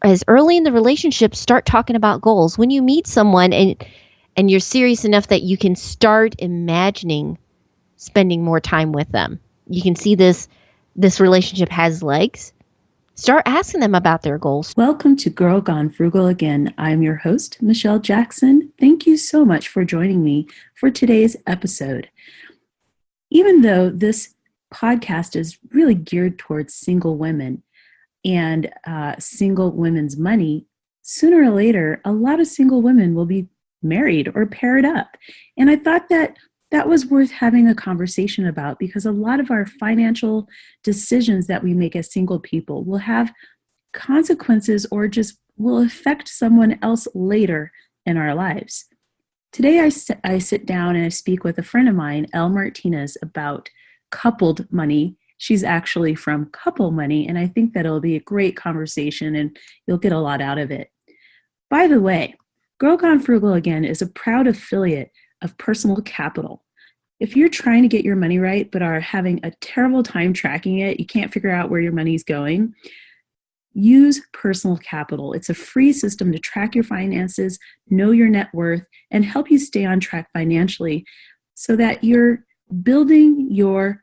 as early in the relationship, start talking about goals. When you meet someone and you're serious enough that you can start imagining spending more time with them, you can see this relationship has legs. Start asking them about their goals. Welcome to Girl Gone Frugal again. I'm your host, Michelle Jackson. Thank you so much for joining me for today's episode. Even though this podcast is really geared towards single women and single women's money, sooner or later, a lot of single women will be married or paired up. And I thought that was worth having a conversation about, because a lot of our financial decisions that we make as single people will have consequences or just will affect someone else later in our lives. Today, I sit down and I speak with a friend of mine, Elle Martinez, about coupled money. She's actually from Couple Money, and I think that it'll be a great conversation and you'll get a lot out of it. By the way, Girl Gone Frugal again is a proud affiliate of Personal Capital. If you're trying to get your money right but are having a terrible time tracking it, you can't figure out where your money's going, use Personal Capital. It's a free system to track your finances, know your net worth, and help you stay on track financially so that you're building your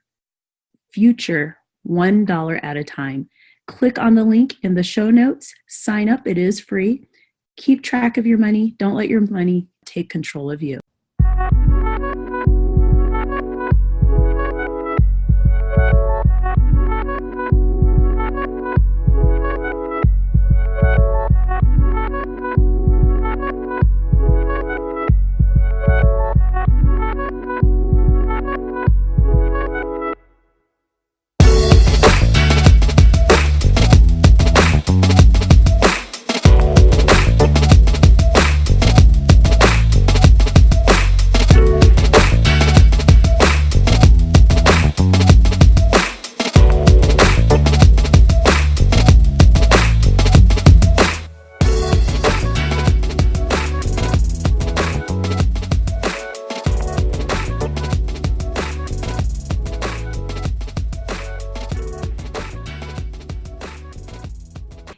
future $1 at a time. Click on the link in the show notes. Sign up. It is free. Keep track of your money. Don't let your money take control of you.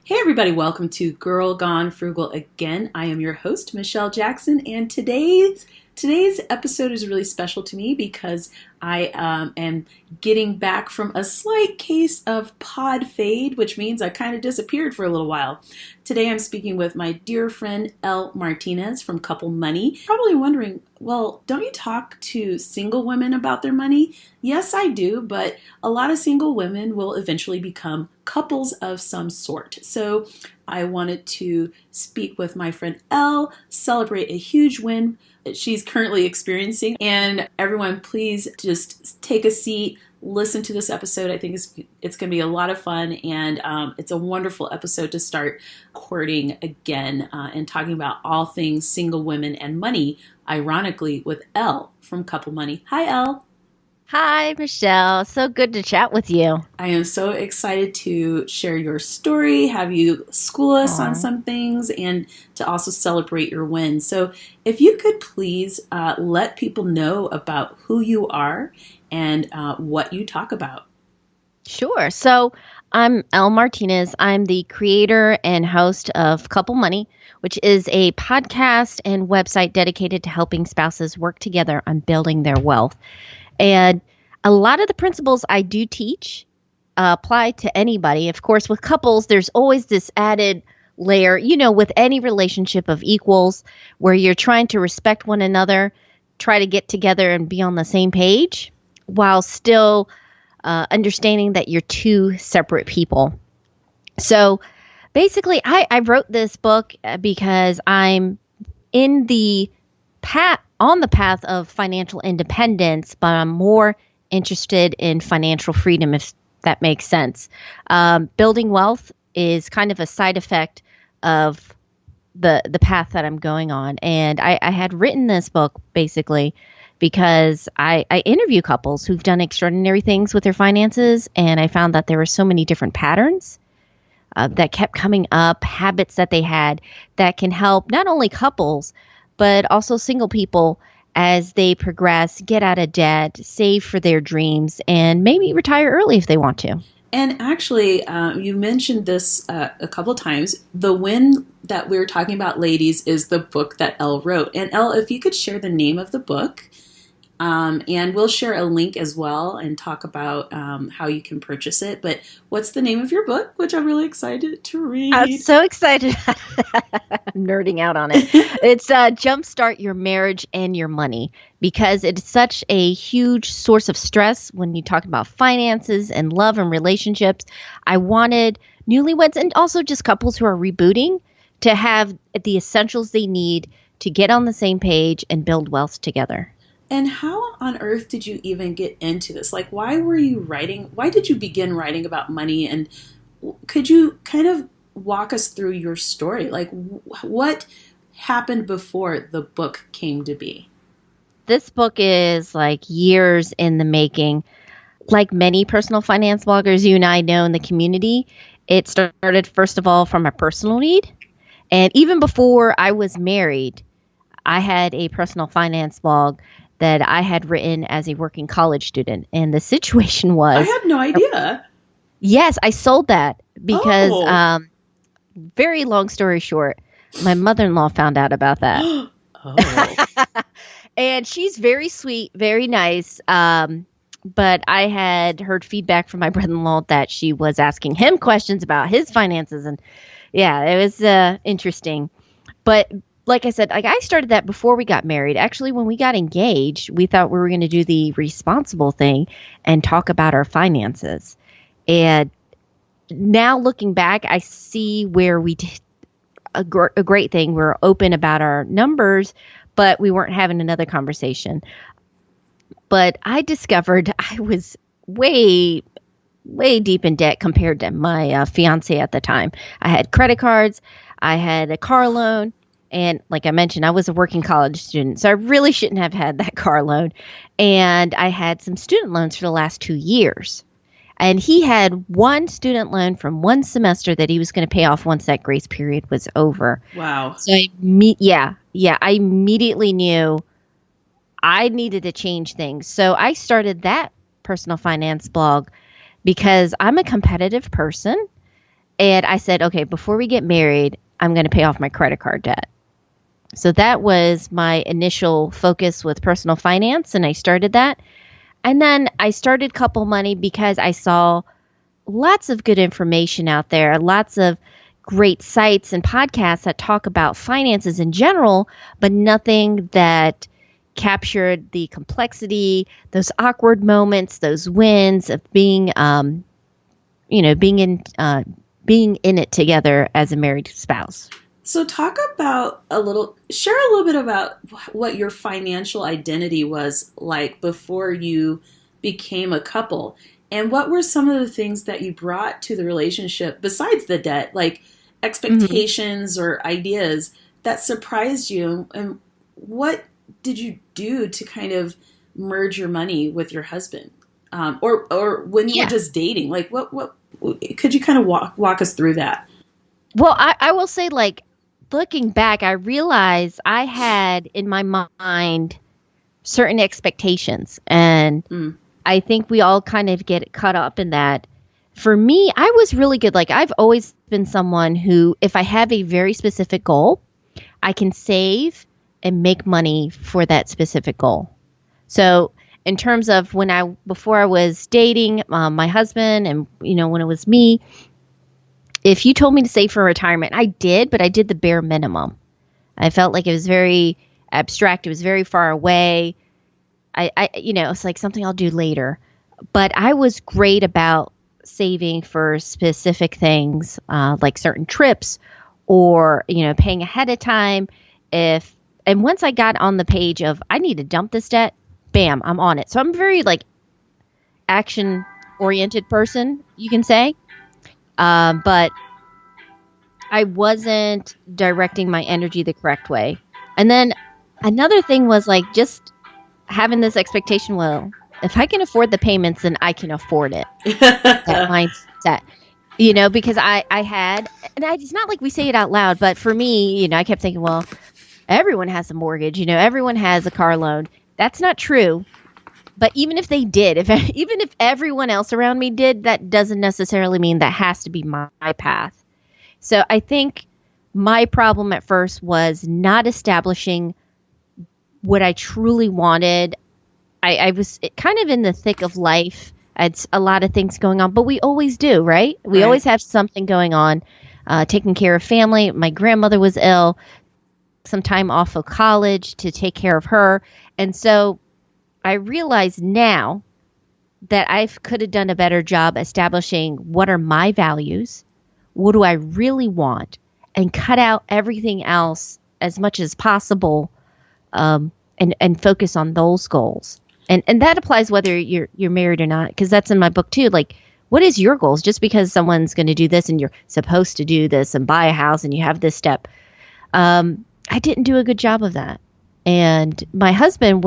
Everybody, welcome to Girl Gone Frugal again. I am your host, Michelle Jackson, and today's episode is really special to me because I am getting back from a slight case of pod fade, which means I kind of disappeared for a little while. Today I'm speaking with my dear friend, Elle Martinez from Couple Money. Probably wondering, well, don't you talk to single women about their money? Yes, I do, but a lot of single women will eventually become couples of some sort. So I wanted to speak with my friend Elle, celebrate a huge win she's currently experiencing. And everyone, please just take a seat, listen to this episode. I think it's going to be a lot of fun, and it's a wonderful episode to start courting again and talking about all things single women and money, ironically, with Elle from Couple Money. Hi, Elle. Hi, Michelle. So good to chat with you. I am so excited to share your story, have you school us on some things, and to also celebrate your wins. So if you could please let people know about who you are and what you talk about. Sure. So I'm Elle Martinez. I'm the creator and host of Couple Money, which is a podcast and website dedicated to helping spouses work together on building their wealth. And a lot of the principles I do teach apply to anybody. Of course, with couples, there's always this added layer, with any relationship of equals where you're trying to respect one another, try to get together and be on the same page while still understanding that you're two separate people. So basically, I wrote this book because I'm on the path of financial independence, but I'm more interested in financial freedom, if that makes sense. Building wealth is kind of a side effect of the path that I'm going on. And I had written this book basically because I interview couples who've done extraordinary things with their finances, and I found that there were so many different patterns that kept coming up, habits that they had that can help not only couples, but also single people as they progress, get out of debt, save for their dreams, and maybe retire early if they want to. And actually, you mentioned this a couple of times. The win that we were talking about, ladies, is the book that Elle wrote. And Elle, if you could share the name of the book, and we'll share a link as well and talk about how you can purchase it. But what's the name of your book, which I'm really excited to read? I'm so excited. I'm nerding out on it. It's Jumpstart Your Marriage and Your Money, because it's such a huge source of stress when you talk about finances and love and relationships. I wanted newlyweds and also just couples who are rebooting to have the essentials they need to get on the same page and build wealth together. And how on earth did you even get into this? Like, why were you writing? Why did you begin writing about money? And could you kind of walk us through your story? Like, what happened before the book came to be? This book is like years in the making. Like many personal finance bloggers you and I know in the community, it started, first of all, from a personal need. And even before I was married, I had a personal finance blog that I had written as a working college student. And the situation was... I had no idea. Yes, I sold that because, very long story short, my mother-in-law found out about that. Oh. And she's very sweet, very nice. But I had heard feedback from my brother-in-law that she was asking him questions about his finances. And yeah, it was interesting. But like I said, like I started that before we got married. Actually, when we got engaged, we thought we were going to do the responsible thing and talk about our finances. And now looking back, I see where we did a great thing. We were open about our numbers, but we weren't having another conversation. But I discovered I was way deep in debt compared to my fiance at the time. I had credit cards. I had a car loan. And like I mentioned, I was a working college student, so I really shouldn't have had that car loan. And I had some student loans for the last 2 years. And he had one student loan from one semester that he was going to pay off once that grace period was over. Wow. So I immediately knew I needed to change things. So I started that personal finance blog because I'm a competitive person. And I said, okay, before we get married, I'm going to pay off my credit card debt. So that was my initial focus with personal finance, and I started that. And then I started Couple Money because I saw lots of good information out there, lots of great sites and podcasts that talk about finances in general, but nothing that captured the complexity, those awkward moments, those wins of being being in it together as a married spouse. So share a little bit about what your financial identity was like before you became a couple. And what were some of the things that you brought to the relationship besides the debt, like expectations or ideas that surprised you? And what did you do to kind of merge your money with your husband? Or when you were just dating, like what could you kind of walk us through that? Well, I will say, like, looking back, I realized I had in my mind certain expectations, and I think we all kind of get caught up in that. For me, I was really good. Like, I've always been someone who, if I have a very specific goal, I can save and make money for that specific goal. So in terms of before I was dating my husband and, when it was me, if you told me to save for retirement, I did, but I did the bare minimum. I felt like it was very abstract. It was very far away. It's like something I'll do later. But I was great about saving for specific things, like certain trips or, paying ahead of time. And once I got on the page of, I need to dump this debt, bam, I'm on it. So I'm a very action-oriented person, you can say. But I wasn't directing my energy the correct way. And then another thing was just having this expectation, well, if I can afford the payments, then I can afford it. That mindset, because I had, and it's not like we say it out loud, but for me, I kept thinking, well, everyone has a mortgage, everyone has a car loan. That's not true. But even if they did, even if everyone else around me did, that doesn't necessarily mean that has to be my path. So I think my problem at first was not establishing what I truly wanted. I was kind of in the thick of life. I had a lot of things going on, but we always do, right? We Right. always have something going on, taking care of family. My grandmother was ill, some time off of college to take care of her. And so I realize now that I could have done a better job establishing what are my values, what do I really want, and cut out everything else as much as possible, and focus on those goals. And that applies whether you're married or not, because that's in my book too. Like, what is your goals? Just because someone's going to do this and you're supposed to do this and buy a house and you have this step. I didn't do a good job of that. And my husband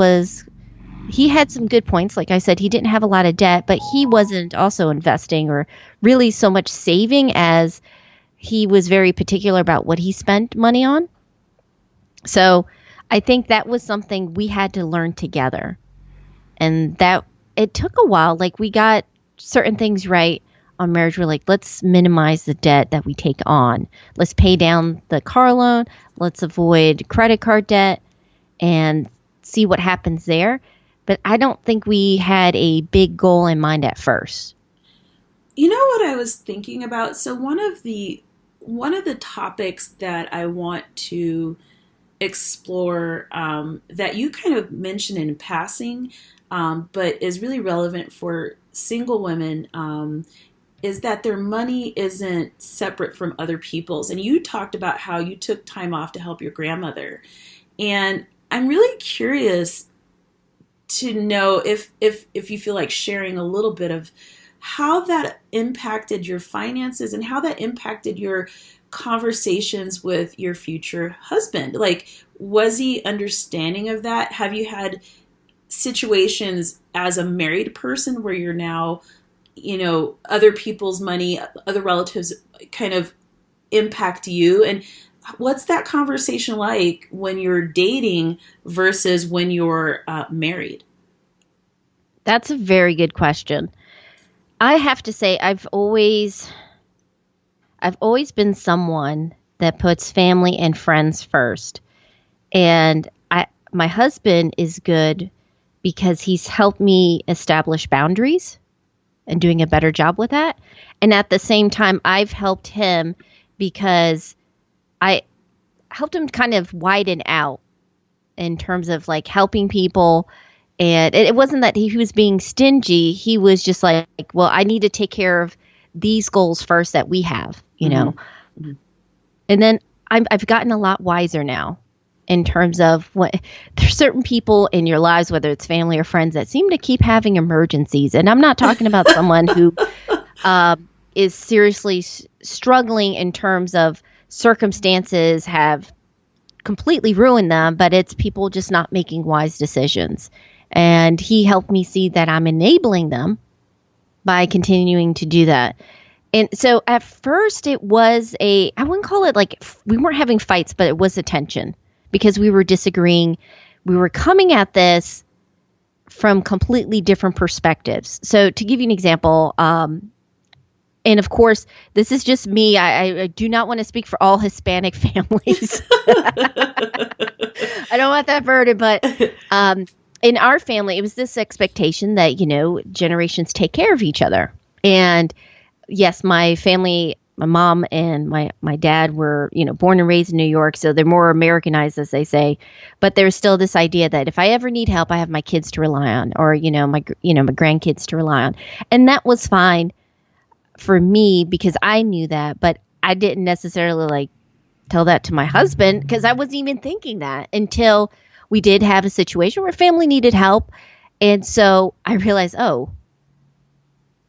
he had some good points. Like I said, he didn't have a lot of debt, but he wasn't also investing or really so much saving, as he was very particular about what he spent money on. So I think that was something we had to learn together. And that it took a while. Like, we got certain things right on marriage. We're like, let's minimize the debt that we take on. Let's pay down the car loan. Let's avoid credit card debt and see what happens there. But I don't think we had a big goal in mind at first. You know what I was thinking about? So one of the topics that I want to explore, that you kind of mentioned in passing, but is really relevant for single women, is that their money isn't separate from other people's. And you talked about how you took time off to help your grandmother. And I'm really curious to know if you feel like sharing a little bit of how that impacted your finances and how that impacted your conversations with your future husband. Like, was he understanding of that? Have you had situations as a married person where you're now, other people's money, other relatives kind of impact you? And what's that conversation like when you're dating versus when you're married? That's a very good question. I have to say, I've always been someone that puts family and friends first. And my husband is good because he's helped me establish boundaries and doing a better job with that. And at the same time, I've helped him because I helped him kind of widen out in terms of like helping people. And it wasn't that he was being stingy. He was just like, well, I need to take care of these goals first that we have, Mm-hmm. And then I've gotten a lot wiser now in terms of there's certain people in your lives, whether it's family or friends, that seem to keep having emergencies. And I'm not talking about someone who is seriously struggling in terms of circumstances have completely ruined them, but it's people just not making wise decisions. And he helped me see that I'm enabling them by continuing to do that. And so at first it was I wouldn't call it like we weren't having fights, but it was a tension because we were disagreeing. We were coming at this from completely different perspectives. So to give you an example, and of course, this is just me. I do not want to speak for all Hispanic families. I don't want that burden, but in our family, it was this expectation that, generations take care of each other. And yes, my family, my mom and my dad were, born and raised in New York, so they're more Americanized, as they say. But there's still this idea that if I ever need help, I have my kids to rely on, or my grandkids to rely on, and that was fine for me because I knew that. But I didn't necessarily tell that to my husband because I wasn't even thinking that until we did have a situation where family needed help, and so I realized, I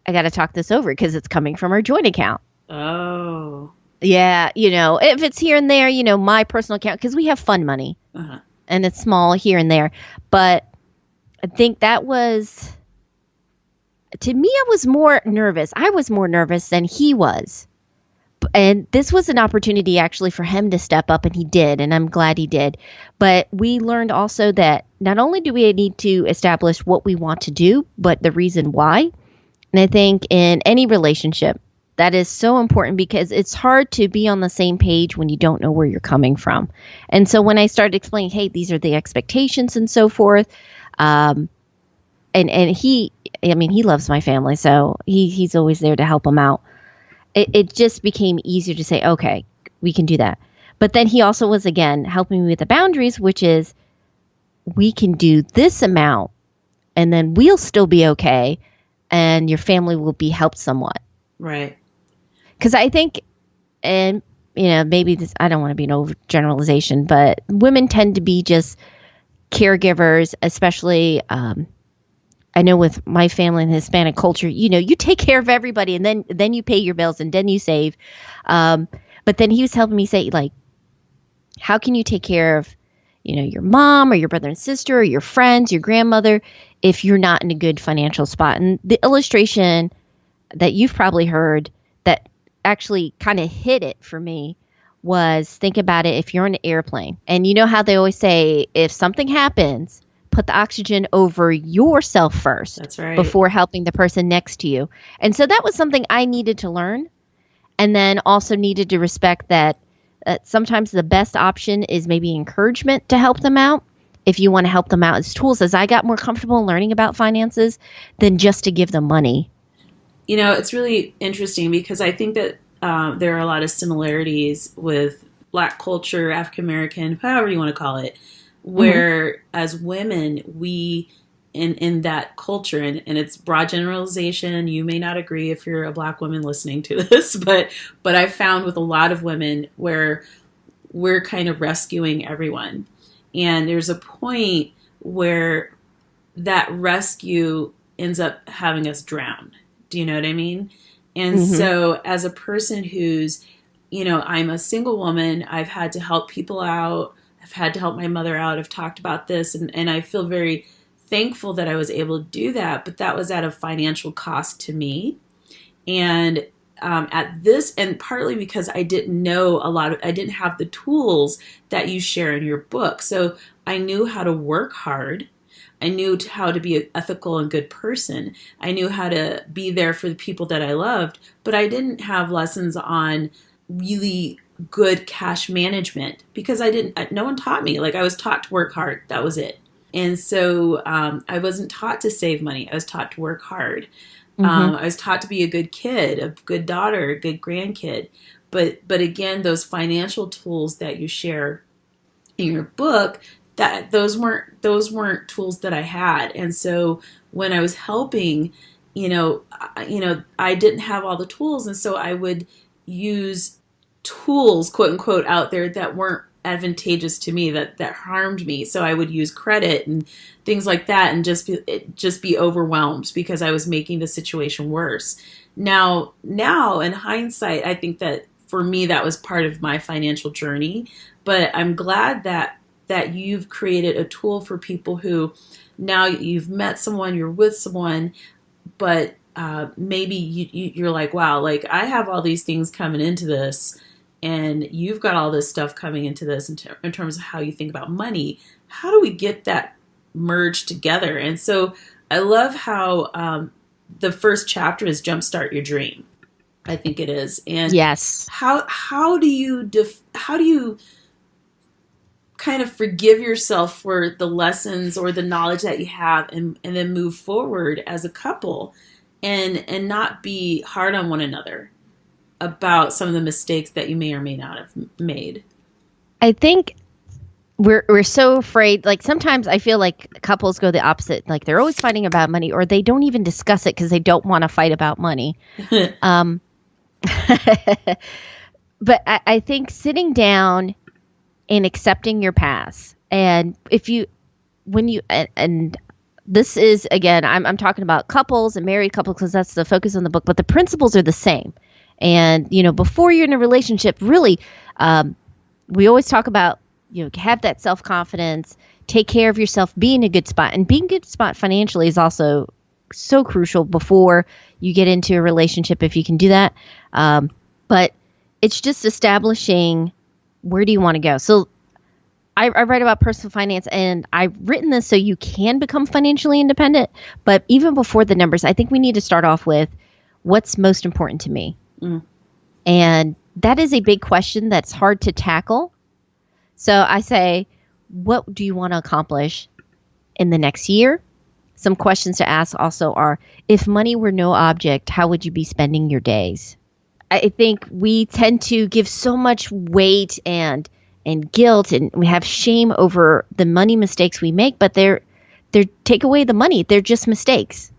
got to talk this over because it's coming from our joint account. Oh. Yeah, if it's here and there, my personal account, because we have fund money, and it's small here and there. But I think that was, to me, I was more nervous. I was more nervous than he was. And this was an opportunity actually for him to step up, and he did, and I'm glad he did. But we learned also that not only do we need to establish what we want to do, but the reason why. And I think in any relationship, that is so important because it's hard to be on the same page when you don't know where you're coming from. And so when I started explaining, hey, these are the expectations and so forth, and he loves my family, so he's always there to help them out. It just became easier to say, okay, we can do that. But then he also was, again, helping me with the boundaries, which is we can do this amount and then we'll still be okay and your family will be helped somewhat. Right. Because I think, and maybe this, I don't want to be an overgeneralization, but women tend to be just caregivers, especially I know with my family in the Hispanic culture, you take care of everybody and then you pay your bills and then you save. But then he was helping me say, like, how can you take care of, your mom or your brother and sister or your friends, your grandmother, if you're not in a good financial spot? And the illustration that you've probably heard that actually kind of hit it for me was, think about it, if you're in an airplane and you know how they always say, if something happens, put the oxygen over yourself first. That's right. Before helping the person next to you. And so that was something I needed to learn, and then also needed to respect that sometimes the best option is maybe encouragement to help them out. If you want to help them out as tools, as I got more comfortable learning about finances, than just to give them money. It's really interesting because I think that there are a lot of similarities with Black culture, African American, however you want to call it, where as women, we in that culture, and it's broad generalization. You may not agree if you're a Black woman listening to this, but I found with a lot of women where we're kind of rescuing everyone. And there's a point where that rescue ends up having us drown. Do you know what I mean? And so as a person who's, I'm a single woman, I've had to help people out. I've had to help my mother out. I've talked about this, and I feel very thankful that I was able to do that, but that was at a financial cost to me. And and partly because I didn't know I didn't have the tools that you share in your book. So I knew how to work hard. I knew how to be an ethical and good person. I knew how to be there for the people that I loved, but I didn't have lessons on really good cash management because no one taught me. Like, I was taught to work hard. That was it. And so I wasn't taught to save money. I was taught to work hard. I was taught to be a good kid, a good daughter, a good grandkid. But again, those financial tools that you share in your book, that those weren't tools that I had. And so when I was helping, I didn't have all the tools, and so I would use tools, quote unquote, out there that weren't advantageous to me, that harmed me. So I would use credit and things like that, and just be overwhelmed because I was making the situation worse. Now in hindsight, I think that for me that was part of my financial journey. But I'm glad that you've created a tool for people who, now you've met someone, you're with someone, but maybe you're like, wow, like I have all these things coming into this, and you've got all this stuff coming into this in terms of how you think about money. How do we get that merged together? And so I love how the first chapter is Jumpstart Your Dream. I think it is. And yes, how do you kind of forgive yourself for the lessons or the knowledge that you have, and then move forward as a couple and not be hard on one another about some of the mistakes that you may or may not have made? I think we're so afraid. Like, sometimes I feel like couples go the opposite. Like, they're always fighting about money, or they don't even discuss it because they don't want to fight about money. But I think sitting down and accepting your past, and and this is, again, I'm talking about couples and married couples because that's the focus on the book, but the principles are the same. And, before you're in a relationship, really, we always talk about, have that self-confidence, take care of yourself, be in a good spot. And being in a good spot financially is also so crucial before you get into a relationship, if you can do that. But it's just establishing where do you want to go. So I write about personal finance, and I've written this so you can become financially independent. But even before the numbers, I think we need to start off with what's most important to me. Mm. And that is a big question that's hard to tackle. So I say, what do you want to accomplish in the next year? Some questions to ask also are, if money were no object, how would you be spending your days? I think we tend to give so much weight and guilt, and we have shame over the money mistakes we make, but they're take away the money. They're just mistakes.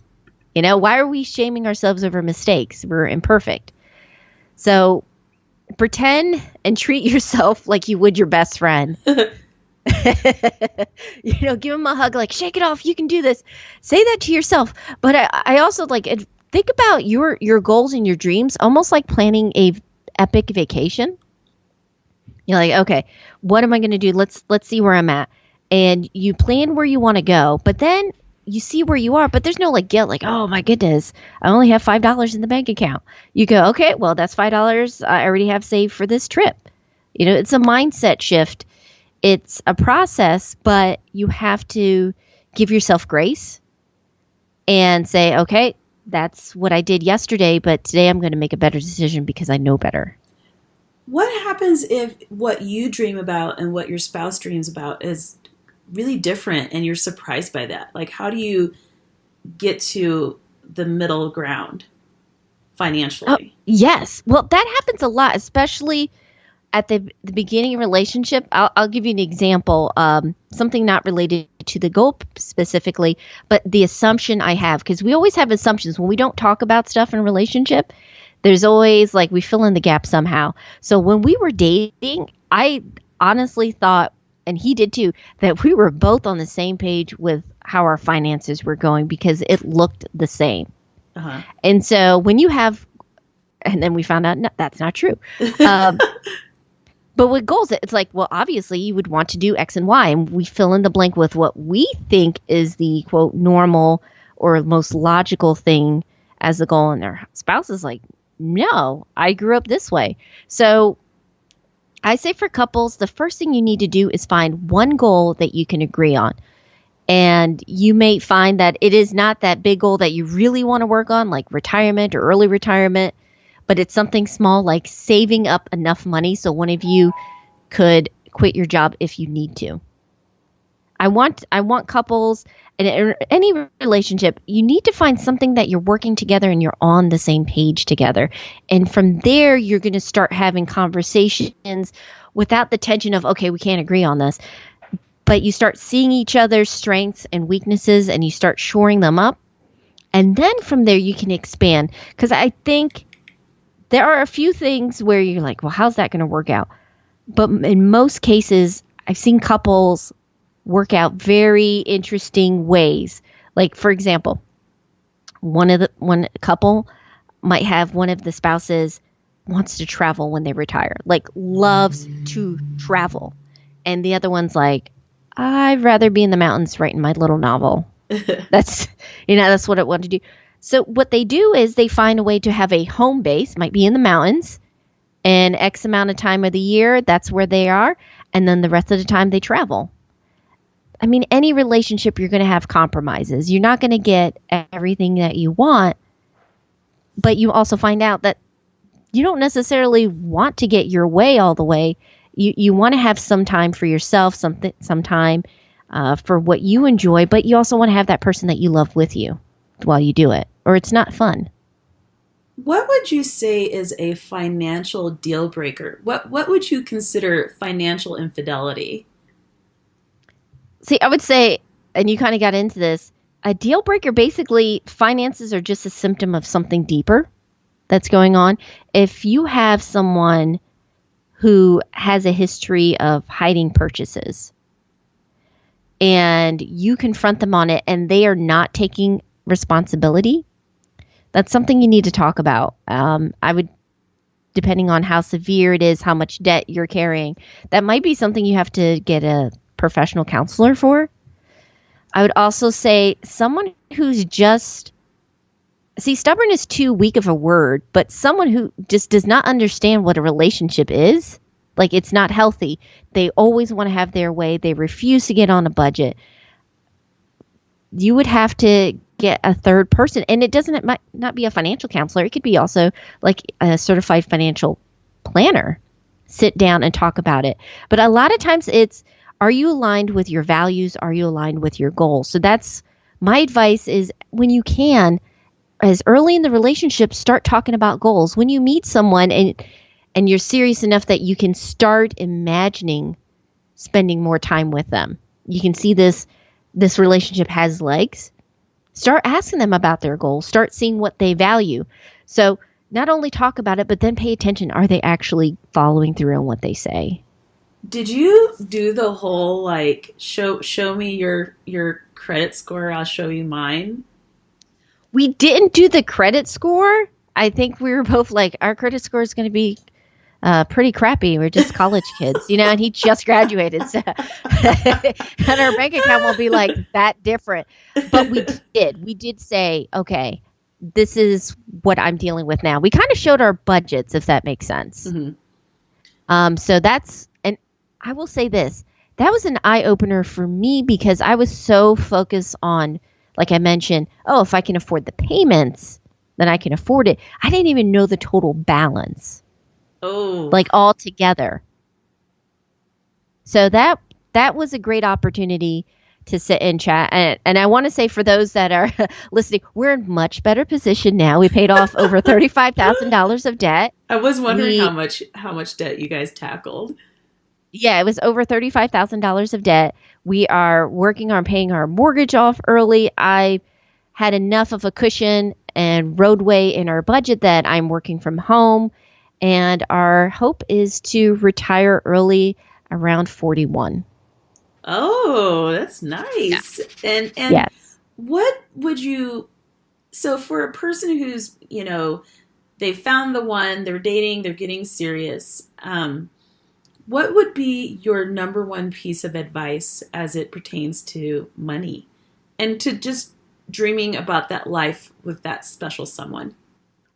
You know, why are we shaming ourselves over mistakes? We're imperfect. So pretend and treat yourself like you would your best friend. You know, give them a hug, like, shake it off. You can do this. Say that to yourself. But I also think about your goals and your dreams, almost like planning a epic vacation. You're like, okay, what am I going to do? Let's see where I'm at. And you plan where you want to go, but then you see where you are, but there's no guilt, like, oh my goodness, I only have $5 in the bank account. You go, okay, well, that's $5 I already have saved for this trip. You know, it's a mindset shift. It's a process, but you have to give yourself grace and say, okay, that's what I did yesterday, but today I'm going to make a better decision because I know better. What happens if what you dream about and what your spouse dreams about is really different and you're surprised by that? Like, how do you get to the middle ground financially? Yes. Well, that happens a lot, especially at the beginning of a relationship. I'll give you an example, something not related to the goal specifically, but the assumption I have, because we always have assumptions when we don't talk about stuff in a relationship. There's always we fill in the gap somehow. So when we were dating, I honestly thought, and he did too, that we were both on the same page with how our finances were going because it looked the same. Uh-huh. And so when you have, and then we found out, no, that's not true. But with goals, it's like, well, obviously you would want to do X and Y, and we fill in the blank with what we think is the quote normal or most logical thing as the goal, and their spouse is like, no, I grew up this way. So I say for couples, the first thing you need to do is find one goal that you can agree on. And you may find that it is not that big goal that you really want to work on, like retirement or early retirement, but it's something small like saving up enough money so one of you could quit your job if you need to. I want couples in any relationship, you need to find something that you're working together and you're on the same page together. And from there, you're going to start having conversations without the tension of, okay, we can't agree on this. But you start seeing each other's strengths and weaknesses and you start shoring them up. And then from there, you can expand. Because I think there are a few things where you're like, well, how's that going to work out? But in most cases, I've seen couples work out very interesting ways. Like, for example, one couple might have one of the spouses wants to travel when they retire, like loves to travel. And the other one's like, I'd rather be in the mountains writing my little novel. That's what I want to do. So what they do is they find a way to have a home base, might be in the mountains, and X amount of time of the year, that's where they are. And then the rest of the time they travel. I mean, any relationship, you're going to have compromises. You're not going to get everything that you want, but you also find out that you don't necessarily want to get your way all the way. You want to have some time for yourself, some time for what you enjoy, but you also want to have that person that you love with you while you do it, or it's not fun. What would you say is a financial deal breaker? What would you consider financial infidelity? See, I would say, and you kind of got into this, a deal breaker, basically, finances are just a symptom of something deeper that's going on. If you have someone who has a history of hiding purchases and you confront them on it and they are not taking responsibility, that's something you need to talk about. I would, depending on how severe it is, how much debt you're carrying, that might be something you have to get a professional counselor for. I would also say someone who's just See, stubborn is too weak of a word, but someone who just does not understand what a relationship is, like it's not healthy. They always want to have their way. They refuse to get on a budget. You would have to get a third person, and it might not be a financial counselor. It could be also like a certified financial planner. Sit down and talk about it. But a lot of times it's, are you aligned with your values? Are you aligned with your goals? So that's my advice is when you can, as early in the relationship, start talking about goals. When you meet someone and you're serious enough that you can start imagining spending more time with them. You can see this relationship has legs. Start asking them about their goals. Start seeing what they value. So not only talk about it, but then pay attention. Are they actually following through on what they say? Did you do the whole like show me your credit score, I'll show you mine? We didn't do the credit score. I think we were both like, our credit score is going to be pretty crappy. We're just college kids, and he just graduated. So and our bank account will be like that different. But we did say, okay, this is what I'm dealing with now. We kind of showed our budgets, if that makes sense. Mm-hmm. So that's, and I will say this, that was an eye opener for me because I was so focused on, like I mentioned, if I can afford the payments, then I can afford it. I didn't even know the total balance. Oh, like all together. So that was a great opportunity to sit and chat. And I want to say for those that are listening, we're in much better position now. We paid off over $35,000 of debt. I was wondering how much debt you guys tackled. Yeah, it was over $35,000 of debt. We are working on paying our mortgage off early. I had enough of a cushion and roadway in our budget that I'm working from home. And our hope is to retire early around 41. Oh, that's nice. Yeah. And yes. What would you, so for a person who's, they found the one, they're dating, they're getting serious, what would be your number one piece of advice as it pertains to money and to just dreaming about that life with that special someone?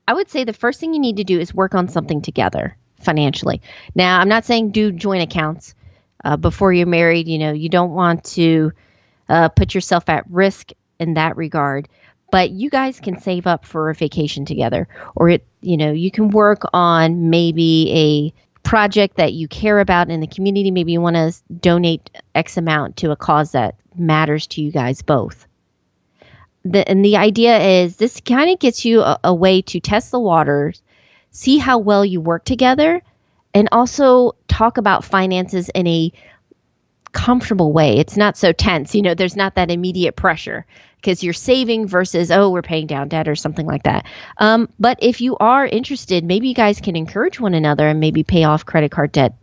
I would say the first thing you need to do is work on something together financially. Now, I'm not saying do joint accounts before you're married. You don't want to put yourself at risk in that regard. But you guys can save up for a vacation together, or you can work on maybe a project that you care about in the community. Maybe you want to donate X amount to a cause that matters to you guys both. And the idea is this kind of gets you a way to test the waters, see how well you work together, and also talk about finances in a comfortable way. It's not so tense. There's not that immediate pressure because you're saving versus, we're paying down debt or something like that. But if you are interested, maybe you guys can encourage one another and maybe pay off credit card debt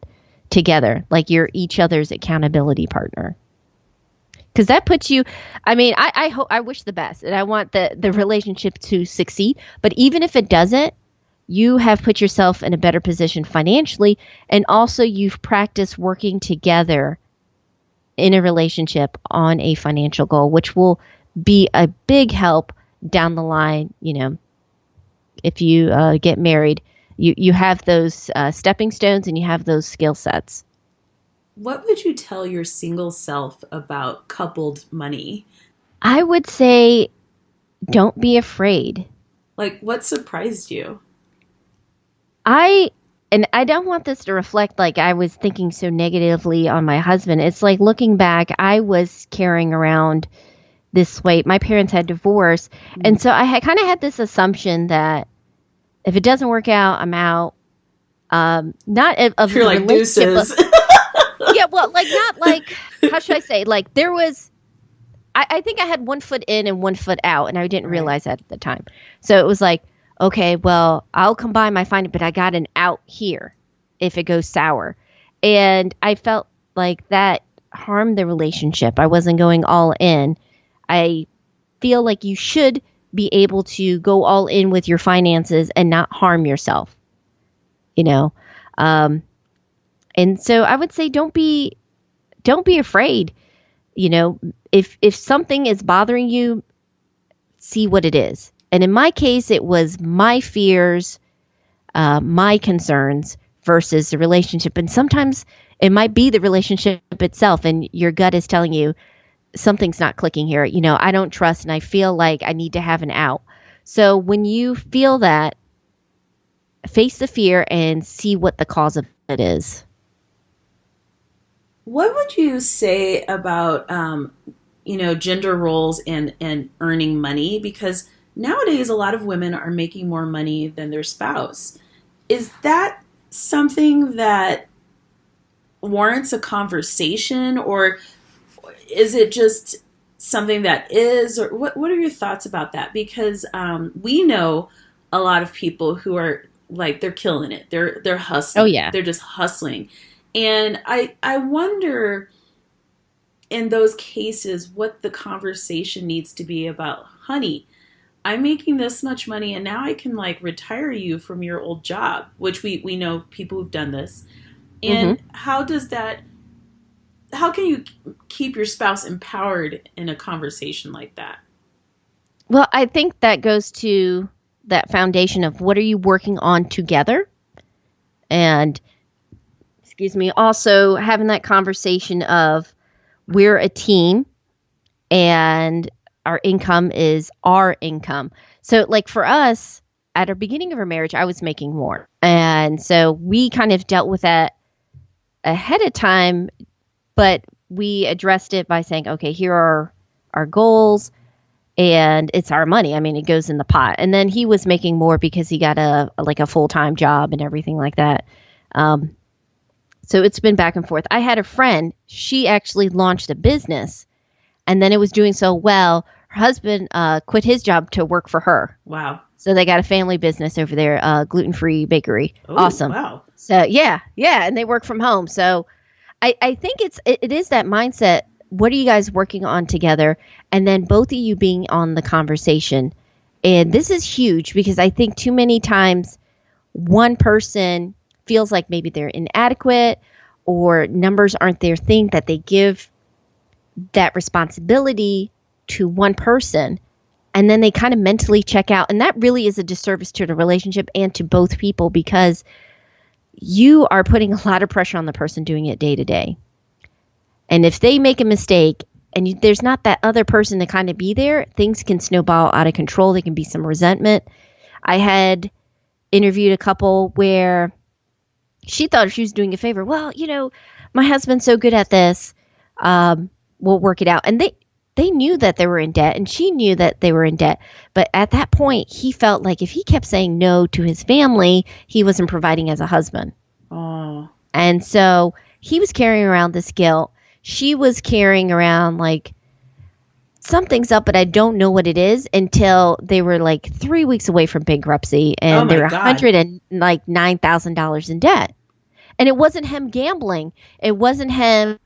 together, like you're each other's accountability partner. Because that puts you, I wish the best and I want the relationship to succeed. But even if it doesn't, you have put yourself in a better position financially. And also you've practiced working together in a relationship on a financial goal, which will be a big help down the line. If you get married, you have those stepping stones and you have those skill sets. What would you tell your single self about coupled money? I would say, don't be afraid. Like, what surprised you? I don't want this to reflect like I was thinking so negatively on my husband. It's like looking back, I was carrying around this weight. My parents had divorced. Mm-hmm. And so I had kind of had this assumption that if it doesn't work out, I'm out. Not of You're like deuces. Yeah, well, like not like, how should I say? Like there was, I think I had 1 foot in and 1 foot out, and I didn't realize that at the time. So it was like, okay, well, I'll combine my finding, but I got an out here if it goes sour. And I felt like that harmed the relationship. I wasn't going all in. I feel like you should be able to go all in with your finances and not harm yourself, and so I would say don't be afraid. If something is bothering you, see what it is. And in my case, it was my fears, my concerns versus the relationship. And sometimes it might be the relationship itself, and your gut is telling you something's not clicking here. I don't trust, and I feel like I need to have an out. So when you feel that, face the fear and see what the cause of it is. What would you say about, gender roles and earning money? Because nowadays a lot of women are making more money than their spouse. Is that something that warrants a conversation, or is it just something that is, or what are your thoughts about that? Because we know a lot of people who are like, they're killing it. They're hustling. Oh, yeah. They're just hustling. And I wonder in those cases what the conversation needs to be about. Honey, I'm making this much money and now I can like retire you from your old job, which we know people who've done this. And how can you keep your spouse empowered in a conversation like that? Well, I think that goes to that foundation of what are you working on together? And, also having that conversation of we're a team and our income is our income. So like for us, at the beginning of our marriage, I was making more. And so we kind of dealt with that ahead of time, but we addressed it by saying, okay, here are our goals and it's our money. I mean, it goes in the pot. And then he was making more because he got a full-time job and everything like that. So it's been back and forth. I had a friend, she actually launched a business and then it was doing so well. Her husband quit his job to work for her. Wow. So they got a family business over there, gluten-free bakery. Oh, awesome. Wow. So yeah. And they work from home. So I think it is that mindset. What are you guys working on together? And then both of you being on the conversation. And this is huge because I think too many times one person feels like maybe they're inadequate or numbers aren't their thing, that they give that responsibility to one person and then they kind of mentally check out. And that really is a disservice to the relationship and to both people because you are putting a lot of pressure on the person doing it day to day. And if they make a mistake and there's not that other person to kind of be there, things can snowball out of control. There can be some resentment. I had interviewed a couple where she thought she was doing a favor. Well, my husband's so good at this. We'll work it out. And they knew that they were in debt and she knew that they were in debt. But at that point, he felt like if he kept saying no to his family, he wasn't providing as a husband. Oh. And so he was carrying around this guilt. She was carrying around like something's up, but I don't know what it is until they were like 3 weeks away from bankruptcy and they were $109,000 in debt. And it wasn't him gambling. It wasn't him.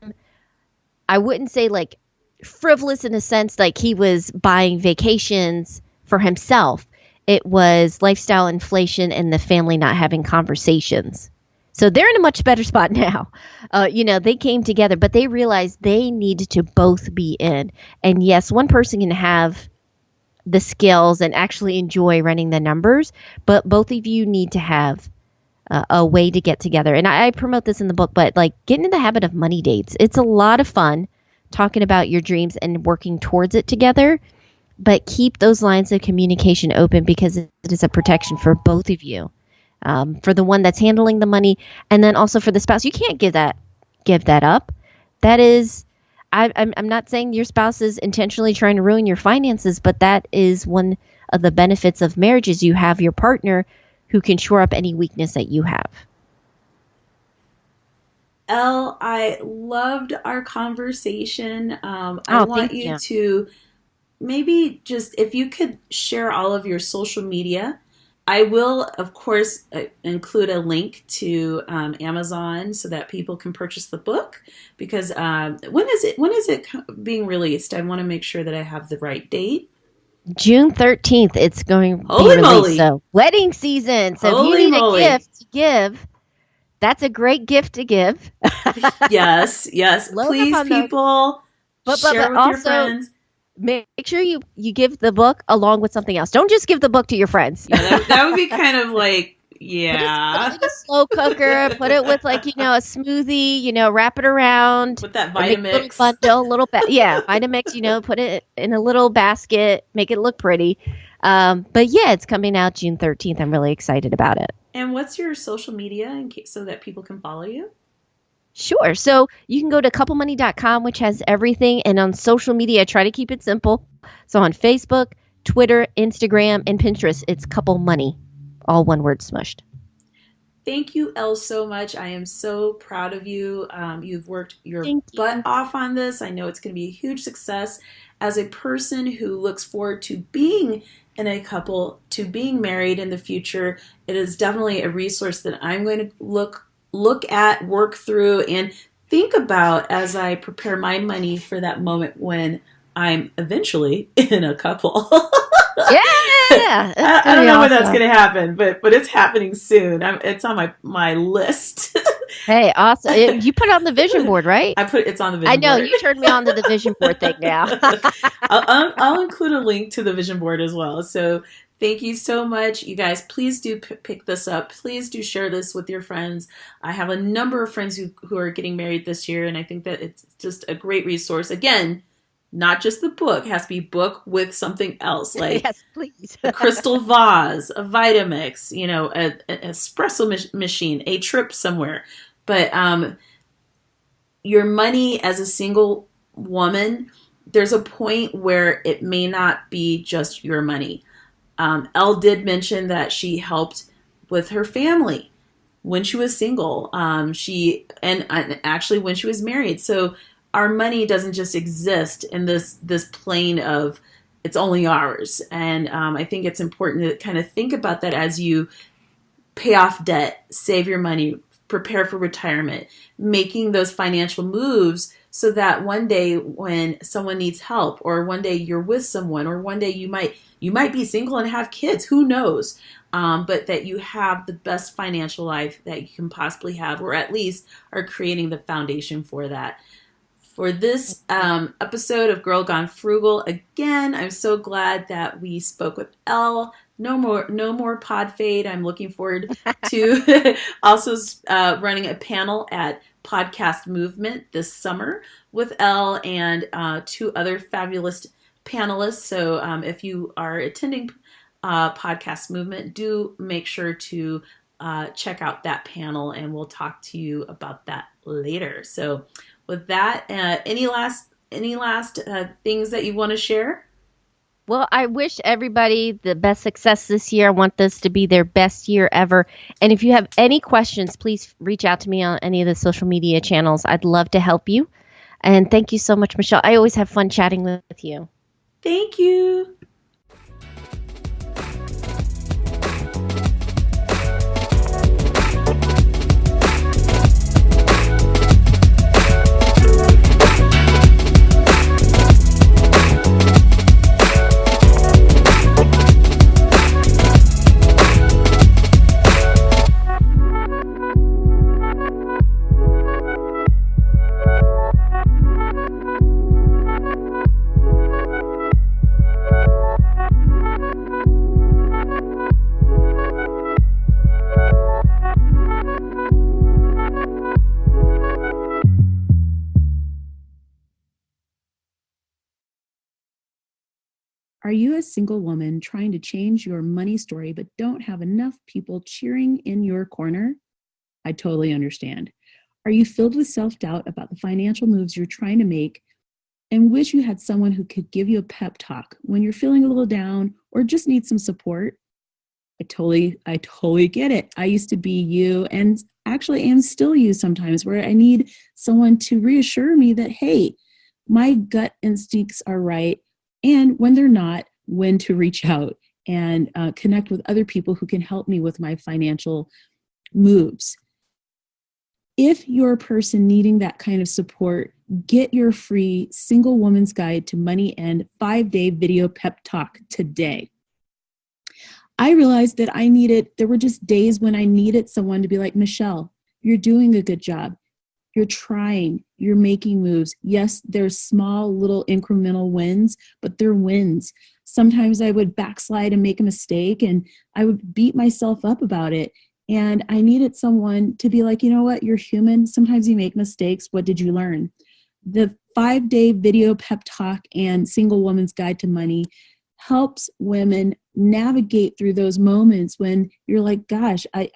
I wouldn't say like frivolous in a sense, like he was buying vacations for himself. It was lifestyle inflation and the family not having conversations. So they're in a much better spot now. They came together, but they realized they needed to both be in. And yes, one person can have the skills and actually enjoy running the numbers, but both of you need to have a way to get together. And I promote this in the book, but like get in the habit of money dates. It's a lot of fun talking about your dreams and working towards it together, but keep those lines of communication open because it is a protection for both of you. For the one that's handling the money, and then also for the spouse. You can't give that up. That is, I'm not saying your spouse is intentionally trying to ruin your finances, but that is one of the benefits of marriage is you have your partner who can shore up any weakness that you have. Elle, I loved our conversation. I want you to maybe just, if you could share all of your social media. I will, of course, include a link to Amazon so that people can purchase the book. Because when is it being released? I want to make sure that I have the right date. June 13th. It's going to be Holy released. moly. So wedding season. So Holy if you need moly. a gift to give, that's a great gift to give. Yes. Please, people, share with your friends. make sure you give the book along with something else. Don't just give the book to your friends. Yeah, that would be kind of like, Put yeah. it in a slow cooker. Put it with like, a smoothie, wrap it around With that or make a little Vitamix. bundle, yeah, Vitamix, put it in a little basket, make it look pretty. But yeah, it's coming out June 13th. I'm really excited about it. And what's your social media in case, so that people can follow you? Sure. So you can go to couplemoney.com, which has everything. And on social media, I try to keep it simple. So on Facebook, Twitter, Instagram, and Pinterest, it's Couple Money, all one word smushed. Thank you, Elle, so much. I am so proud of you. You've worked your butt off on this. I know it's going to be a huge success. As a person who looks forward to being in a couple, to being married in the future, it is definitely a resource that I'm going to look at, work through, and think about as I prepare my money for that moment when I'm eventually in a couple. Yeah, I don't know when that's going to happen, but it's happening soon. It's on my list. Hey, awesome! You put it on the vision board, right? It's on the vision board. I know you turned me on to the vision board thing now. I'll include a link to the vision board as well. So thank you so much, you guys. Please do pick this up. Please do share this with your friends. I have a number of friends who are getting married this year, and I think that it's just a great resource. Again, not just the book. It has to be book with something else, like yes, please. a crystal vase, a Vitamix, an espresso machine, a trip somewhere. But your money as a single woman, there's a point where it may not be just your money. Elle did mention that she helped with her family when she was single. And actually when she was married. So our money doesn't just exist in this plane of it's only ours. And I think it's important to kind of think about that as you pay off debt, save your money, prepare for retirement, making those financial moves so that one day when someone needs help, or one day you're with someone, or one day you might be single and have kids, who knows? But that you have the best financial life that you can possibly have, or at least are creating the foundation for that. For this episode of Girl Gone Frugal, again, I'm so glad that we spoke with Elle. No more pod fade. I'm looking forward to also running a panel at Podcast Movement this summer with Elle and two other fabulous panelists. So if you are attending Podcast Movement, do make sure to check out that panel, and we'll talk to you about that later. So with that, any last things that you want to share? Well, I wish everybody the best success this year. I want this to be their best year ever. And if you have any questions, please reach out to me on any of the social media channels. I'd love to help you. And thank you so much, Michelle. I always have fun chatting with you. Thank you. Are you a single woman trying to change your money story but don't have enough people cheering in your corner? I totally understand. Are you filled with self-doubt about the financial moves you're trying to make and wish you had someone who could give you a pep talk when you're feeling a little down or just need some support? I totally get it. I used to be you, and actually am still you sometimes, where I need someone to reassure me that, hey, my gut instincts are right. And when they're not, when to reach out and connect with other people who can help me with my financial moves. If you're a person needing that kind of support, get your free Single Woman's Guide to Money and 5-day video pep talk today. I realized that there were just days when I needed someone to be like, Michelle, you're doing a good job. You're trying, you're making moves. Yes, there's small little incremental wins, but they're wins. Sometimes I would backslide and make a mistake, and I would beat myself up about it. And I needed someone to be like, you know what, you're human. Sometimes you make mistakes. What did you learn? The 5-day video pep talk and Single Woman's Guide to Money helps women navigate through those moments when you're like, gosh, I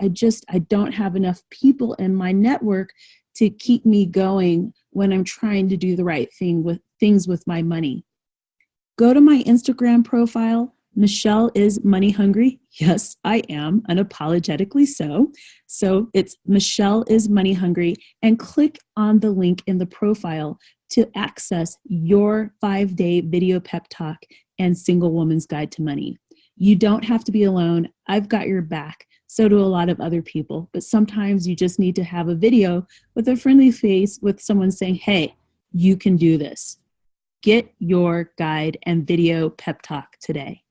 don't have enough people in my network to keep me going when I'm trying to do the right thing with things with my money. Go to my Instagram profile. Michelle is money hungry. Yes, I am, unapologetically so. So it's Michelle is money hungry, and click on the link in the profile to access your 5-day video pep talk and Single Woman's Guide to Money. You don't have to be alone. I've got your back. So do a lot of other people. But sometimes you just need to have a video with a friendly face with someone saying, hey, you can do this. Get your guide and video pep talk today.